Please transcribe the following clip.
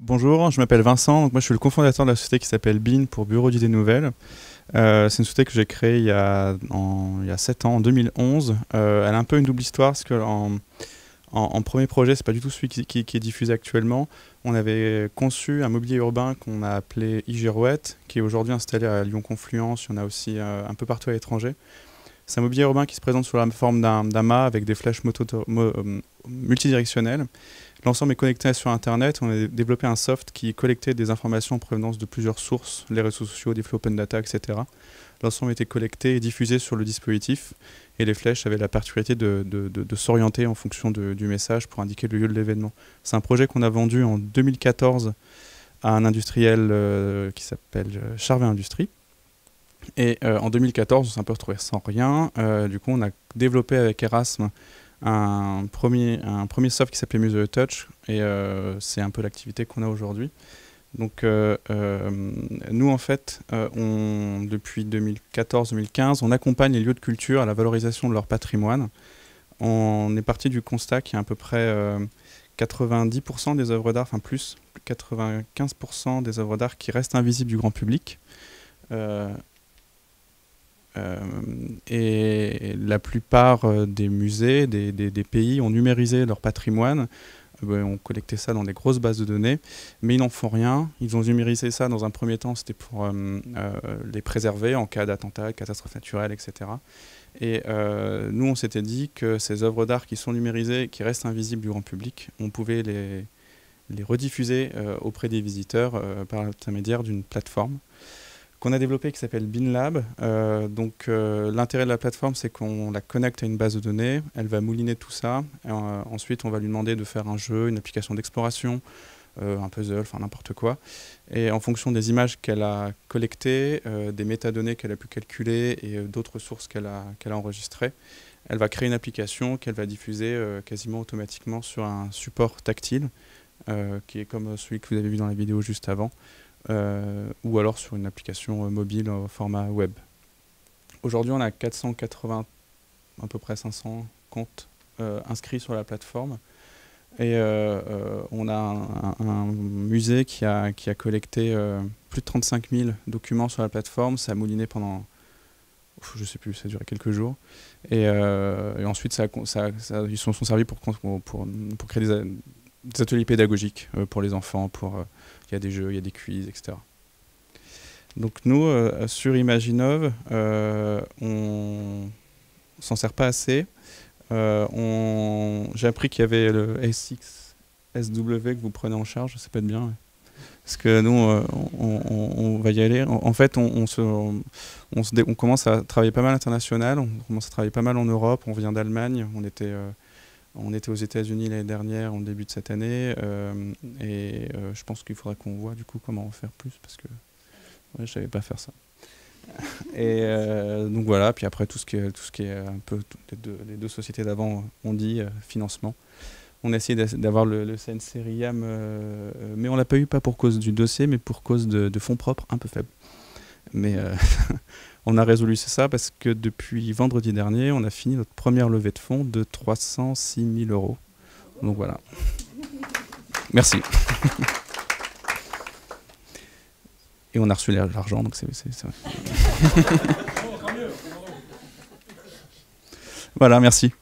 Bonjour, je m'appelle Vincent, donc moi je suis le cofondateur de la société qui s'appelle Bean pour Bureau d'idées nouvelles. C'est une société que j'ai créée il y a 7 ans, en 2011. Elle a un peu une double histoire parce que en premier projet, c'est pas du tout celui qui est diffusé actuellement. On avait conçu un mobilier urbain qu'on a appelé Igirouette, qui est aujourd'hui installé à Lyon-Confluence. Il y en a aussi un peu partout à l'étranger. C'est un mobilier urbain qui se présente sous la forme d'un mât avec des flèches multidirectionnelles. L'ensemble est connecté sur Internet. On a développé un soft qui collectait des informations en provenance de plusieurs sources, les réseaux sociaux, des flux open data, etc. L'ensemble était collecté et diffusé sur le dispositif. Et les flèches avaient la particularité de s'orienter en fonction du message pour indiquer le lieu de l'événement. C'est un projet qu'on a vendu en 2014 à un industriel qui s'appelle Charvet Industries. Et en 2014, on s'est un peu retrouvé sans rien. Du coup, on a développé avec Erasme un premier soft qui s'appelait Muse Touch. Et c'est un peu l'activité qu'on a aujourd'hui. Donc, nous, en fait, depuis 2014-2015, on accompagne les lieux de culture à la valorisation de leur patrimoine. On est parti du constat qu'il y a à peu près 90% des œuvres d'art, enfin plus 95% des œuvres d'art qui restent invisibles du grand public. Et la plupart des musées, des pays ont numérisé leur patrimoine, ont collecté ça dans des grosses bases de données, mais ils n'en font rien. Ils ont numérisé ça dans un premier temps, c'était pour les préserver en cas d'attentat, catastrophe naturelle, etc. Et nous, on s'était dit que ces œuvres d'art qui sont numérisées, qui restent invisibles du grand public, on pouvait les rediffuser auprès des visiteurs par l'intermédiaire d'une plateforme qu'on a développé qui s'appelle BeanLab. L'intérêt de la plateforme, c'est qu'on la connecte à une base de données, elle va mouliner tout ça, et, ensuite on va lui demander de faire un jeu, une application d'exploration, un puzzle, enfin n'importe quoi. Et en fonction des images qu'elle a collectées, des métadonnées qu'elle a pu calculer et d'autres sources qu'elle a enregistrées, elle va créer une application qu'elle va diffuser quasiment automatiquement sur un support tactile, qui est comme celui que vous avez vu dans la vidéo juste avant, ou alors sur une application mobile au format web. Aujourd'hui, on a 480, à peu près 500 comptes inscrits sur la plateforme. Et on a un musée qui a collecté plus de 35 000 documents sur la plateforme. Ça a mouliné pendant, je ne sais plus, ça a duré quelques jours. Et ensuite, ils sont servis pour créer des ateliers pédagogiques pour les enfants. Il y a des jeux, il y a des quiz, etc. Donc nous, sur Imaginov, on s'en sert pas assez. J'ai appris qu'il y avait le SXSW que vous prenez en charge, ça peut être bien. Parce que nous, on va y aller. En fait, on commence à travailler pas mal international, on commence à travailler pas mal en Europe, on vient d'Allemagne, on était aux États-Unis l'année dernière, en début de cette année, je pense qu'il faudrait qu'on voit du coup comment en faire plus, parce que ouais, je savais pas faire ça. Et donc voilà, puis après tout ce qui est un peu les deux sociétés d'avant ont dit financement. On a essayé d'avoir le CNC RIAM, mais on l'a pas eu, pas pour cause du dossier, mais pour cause de fonds propres un peu faibles. Mais on a résolu ça parce que depuis vendredi dernier, on a fini notre première levée de fonds de 306 000 €. Donc voilà. Merci. Et on a reçu l'argent, donc c'est vrai. Voilà, merci.